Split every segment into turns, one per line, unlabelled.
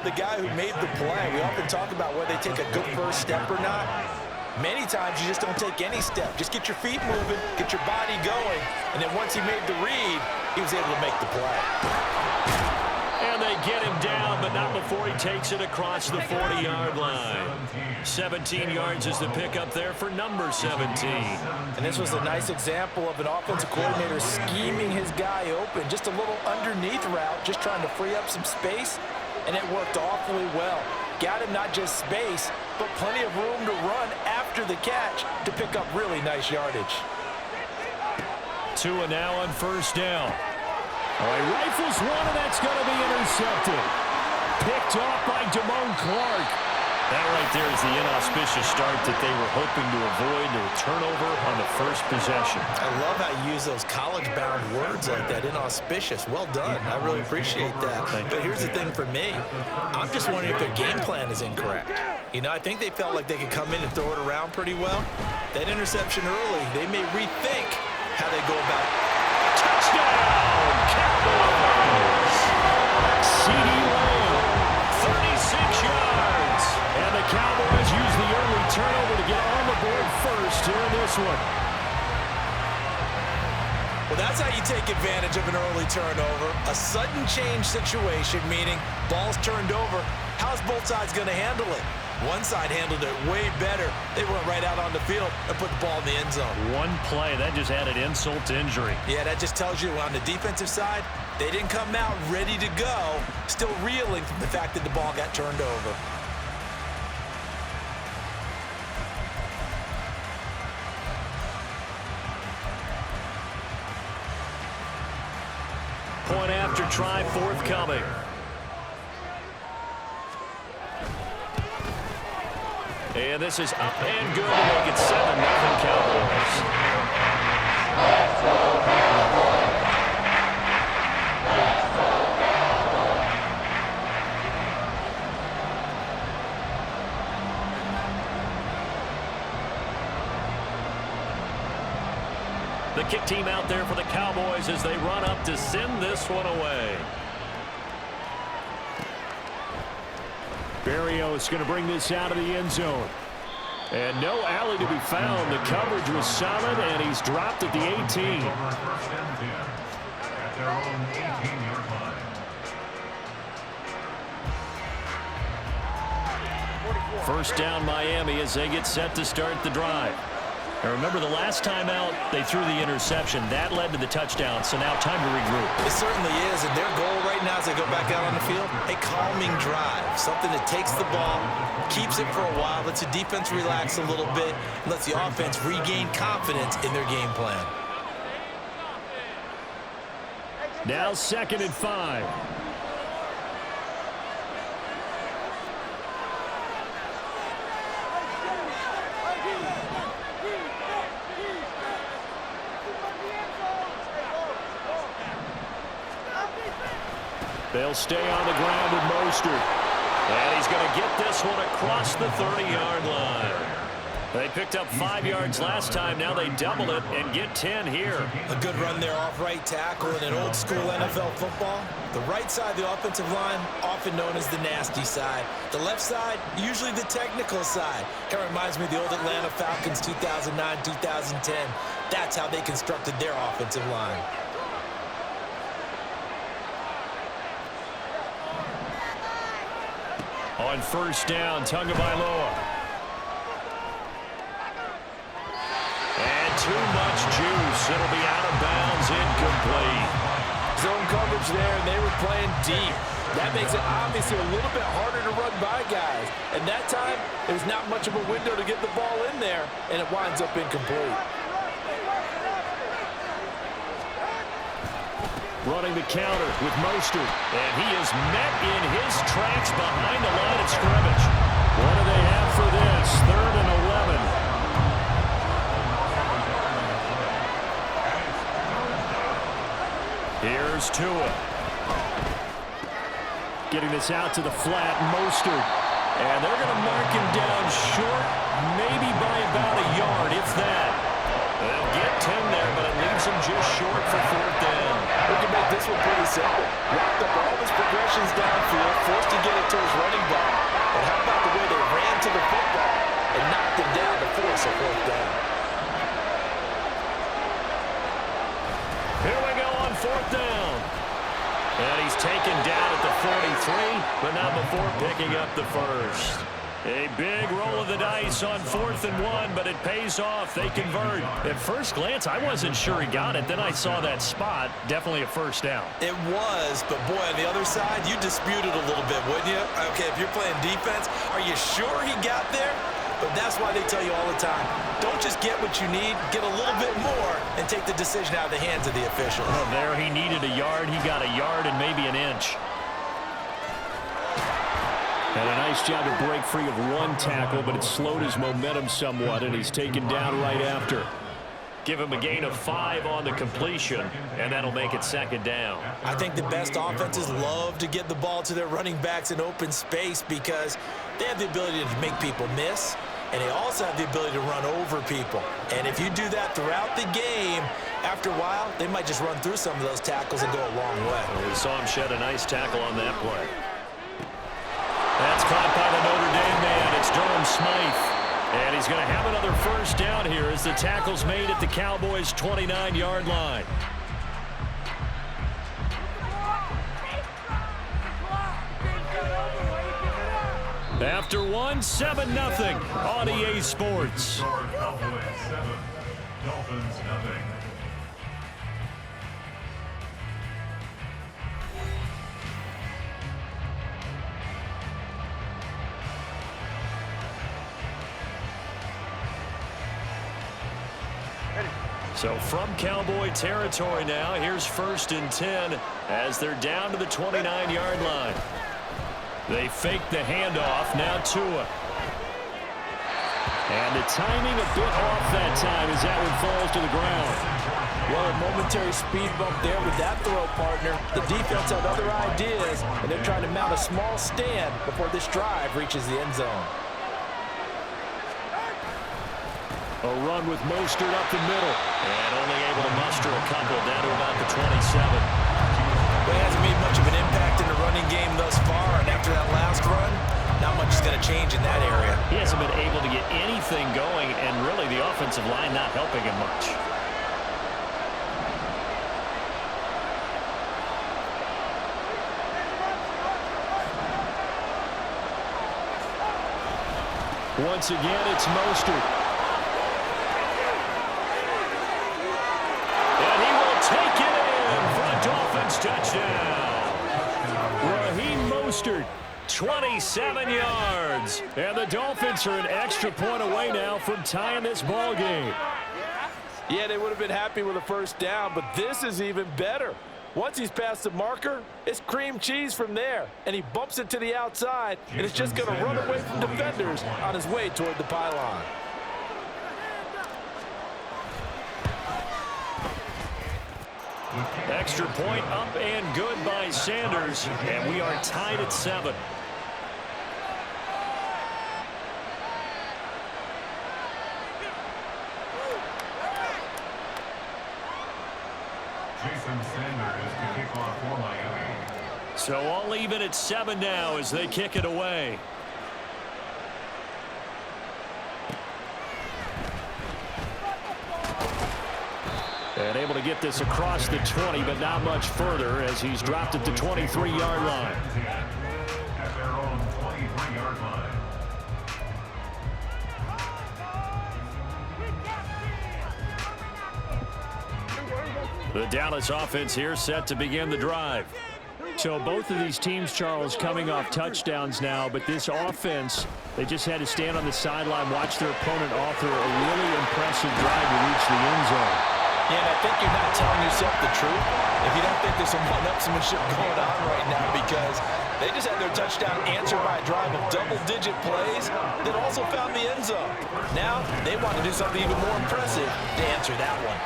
the guy who made the play. We often talk about whether they take a good first step or not. Many times you just don't take any step. Just get your feet moving, get your body going, and then once he made the read, he was able to make the play.
And they get him down, but not before he takes it across the 40-yard line. 17 yards is the pickup there for number 17.
And this was a nice example of an offensive coordinator scheming his guy open. Just a little underneath route, just trying to free up some space, and it worked awfully well. Got him not just space, but plenty of room to run after the catch to pick up really nice yardage.
Tua now on first down. All right, rifles one, and that's going to be intercepted. Picked off by Damone Clark. That right there is the inauspicious start that they were hoping to avoid, the turnover on the first possession.
I love how you use those college-bound words like that, inauspicious. Well done. I really appreciate that. But here's the thing for me. I'm just wondering if their game plan is incorrect. You know, I think they felt like they could come in and throw it around pretty well. That interception early, they may rethink how they go about it.
Touchdown, Cowboys! C.D. Lamb, 36 yards. And the Cowboys use the early turnover to get on the board first here in this one.
Well, that's how you take advantage of an early turnover. A sudden change situation, meaning ball's turned over. How's both sides going to handle it? One side handled it way better. They went right out on the field and put the ball in the end zone.
One play, that just added insult to injury.
Yeah, that just tells you on the defensive side, they didn't come out ready to go, still reeling from the fact that the ball got turned over.
Point after try forthcoming. And this is up and good to make it 7-0 Cowboys. The kick team out there for the Cowboys as they run up to send this one away. Berrios going to bring this out of the end zone. And no alley to be found. The coverage was solid, and he's dropped at the 18. First down Miami as they get set to start the drive. Now remember, the last time out, they threw the interception. That led to the touchdown, so now time to regroup.
It certainly is, and their goal right now as they go back out on the field, a calming drive. Something that takes the ball, keeps it for a while, lets the defense relax a little bit, and lets the offense regain confidence in their game plan.
Now 2nd and 5. They'll stay on the ground with Mostert. And he's going to get this one across the 30-yard line. They picked up 5 yards last time. Now they double it and get 10 here.
A good run there off right tackle in an old-school NFL football. The right side of the offensive line, often known as the nasty side. The left side, usually the technical side. Kind of reminds me of the old Atlanta Falcons 2009, 2010. That's how they constructed their offensive line.
On first down, Tagovailoa. And too much juice. It'll be out of bounds, incomplete.
Zone coverage there, and they were playing deep. That makes it obviously a little bit harder to run by guys. And that time, there's not much of a window to get the ball in there, and it winds up incomplete.
Running the counter with Mostert. And he is met in his tracks behind the line of scrimmage. What do they have for this? 3rd and 11. Here's Tua. Getting this out to the flat, Mostert. And they're going to mark him down short, maybe by about a yard, if that. They'll get 10 there, but it leaves him just short for 4th down.
We can make this one pretty simple. Wrapped up all his progressions downfield, forced to get it to his
but not before picking up the first. A big roll of the dice on 4th and 1, but it pays off. They convert. At first glance, I wasn't sure he got it. Then I saw that spot. Definitely a first down.
It was, but boy, on the other side, you dispute it a little bit, wouldn't you? Okay, if you're playing defense, are you sure he got there? But that's why they tell you all the time, don't just get what you need, get a little bit more, and take the decision out of the hands of the official.
Well, there he needed a yard. He got a yard and maybe an inch. And a nice job to break free of one tackle, but it slowed his momentum somewhat, and he's taken down right after. Give him a gain of 5 on the completion, and that'll make it 2nd down.
I think the best offenses love to get the ball to their running backs in open space because they have the ability to make people miss, and they also have the ability to run over people. And if you do that throughout the game, after a while, they might just run through some of those tackles and go a long way.
Well, we saw him shed a nice tackle on that play. That's caught by the Notre Dame man. It's Durham Smythe. And he's going to have another first down here as the tackle's made at the Cowboys' 29-yard line. After one, 7-0 on EA Sports.
Cowboys 7, Dolphins nothing.
So from Cowboy territory now, here's 1st and 10 as they're down to the 29-yard line. They fake the handoff, now Tua. And the timing a bit off that time as that one falls to the ground.
Well, a momentary speed bump there with that throw, partner. The defense had other ideas, and they're trying to mount a small stand before this drive reaches the end zone.
A run with Mostert up the middle. And only able to muster a couple down to about the 27.
But he hasn't made much of an impact in the running game thus far, and after that last run, not much is going to change in that area.
He hasn't been able to get anything going, and really the offensive line not helping him much. Once again, it's Mostert. Take it in for a Dolphins touchdown. Raheem Mostert, 27 yards. And the Dolphins are an extra point away now from tying this ball game.
Yeah, they would have been happy with a first down, but this is even better. Once he's past the marker, it's cream cheese from there. And he bumps it to the outside, and it's just going to run away from defenders on his way toward the pylon.
Extra point up and good by Sanders, and we are tied at 7.
Jason Sanders to kick off for Miami.
So all even at 7 now as they kick it away. And able to get this across the 20, but not much further as he's dropped at the 23-yard line.
At their own 23-yard line.
The Dallas offense here set to begin the drive. So both of these teams, Charles, coming off touchdowns now, but this offense, they just had to stand on the sideline, watch their opponent author a really impressive drive to reach the end zone.
Yeah, and I think you're not telling yourself the truth if you don't think there's some one-upsmanship going on right now, because they just had their touchdown answered by a drive of double-digit plays that also found the end zone. Now they want to do something even more impressive to answer that one.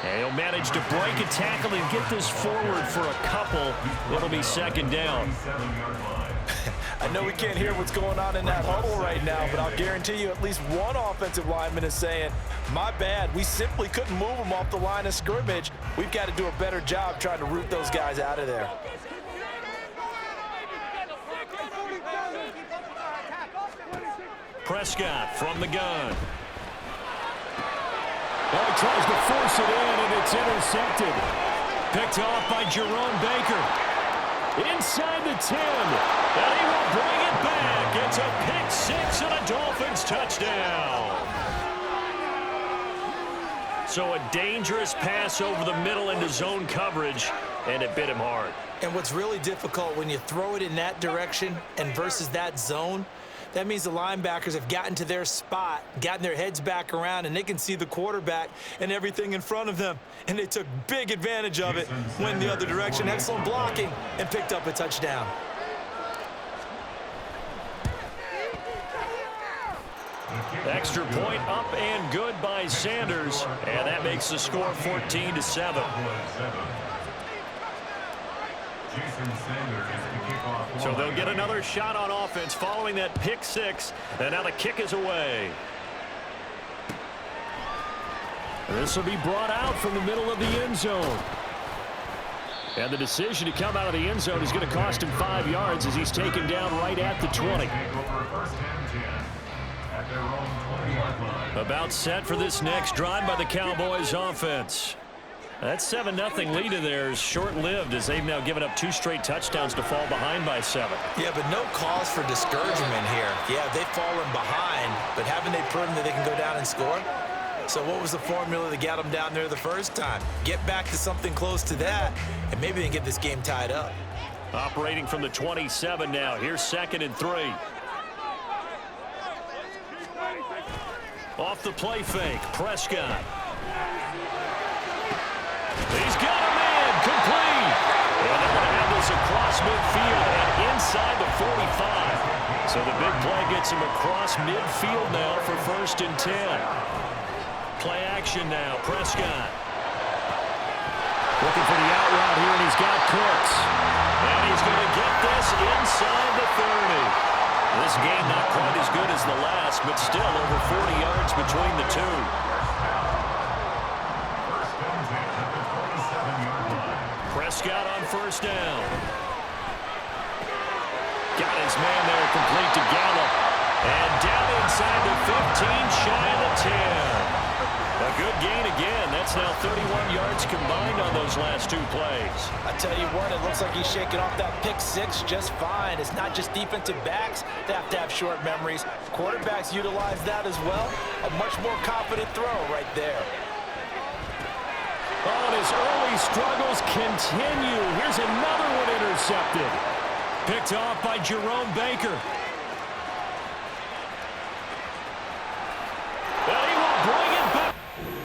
And he'll manage to break a tackle and get this forward for a couple. It'll be 2nd down.
I know we can't hear what's going on in that huddle right now, but I'll guarantee you at least one offensive lineman is saying, my bad, we simply couldn't move them off the line of scrimmage. We've got to do a better job trying to root those guys out of there.
Prescott from the gun. Oh, he tries to force it in, and it's intercepted. Picked off by Jerome Baker. inside the 10, and he will bring it back. It's a pick six and a Dolphins touchdown. So a dangerous pass over the middle into zone coverage, and it bit him hard.
And what's really difficult when you throw it in that direction and versus that zone, that means the linebackers have gotten to their spot, gotten their heads back around, and they can see the quarterback and everything in front of them. And they took big advantage of it, went the other direction, excellent blocking, and picked up a touchdown.
Extra point up and good by Sanders, and that makes the score 14-7. So they'll get another shot on offense following that pick six, and now the kick is away. This will be brought out from the middle of the end zone. And the decision to come out of the end zone is going to cost him 5 yards as he's taken down right at the 20. About set for this next drive by the Cowboys offense. That 7-0 lead of theirs short-lived as they've now given up 2 straight touchdowns to fall behind by 7.
Yeah, but no cause for discouragement here. Yeah, they've fallen behind, but haven't they proven that they can go down and score? So what was the formula that got them down there the first time? Get back to something close to that, and maybe they can get this game tied up.
Operating from the 27 now. Here's 2nd and 3. Off the play fake, Prescott. He's got a man, complete. And they're going to have this across midfield and inside the 45. So the big play gets him across midfield now for 1st and 10. Play action now, Prescott. Looking for the out route here, and he's got Cooks. And he's going to get this inside the 30. This game not quite as good as the last, but still over 40 yards between the two. Prescott on 1st down. Got his man there, complete to Gallup. And down inside the 15, shy of the 10. A good gain again. That's now 31 yards combined on those last 2 plays.
I tell you what, it looks like he's shaking off that pick six just fine. It's not just defensive backs that have to have short memories. Quarterbacks utilize that as well. A much more confident throw right there.
Oh, and his early struggles continue. Here's another one intercepted. Picked off by Jerome Baker.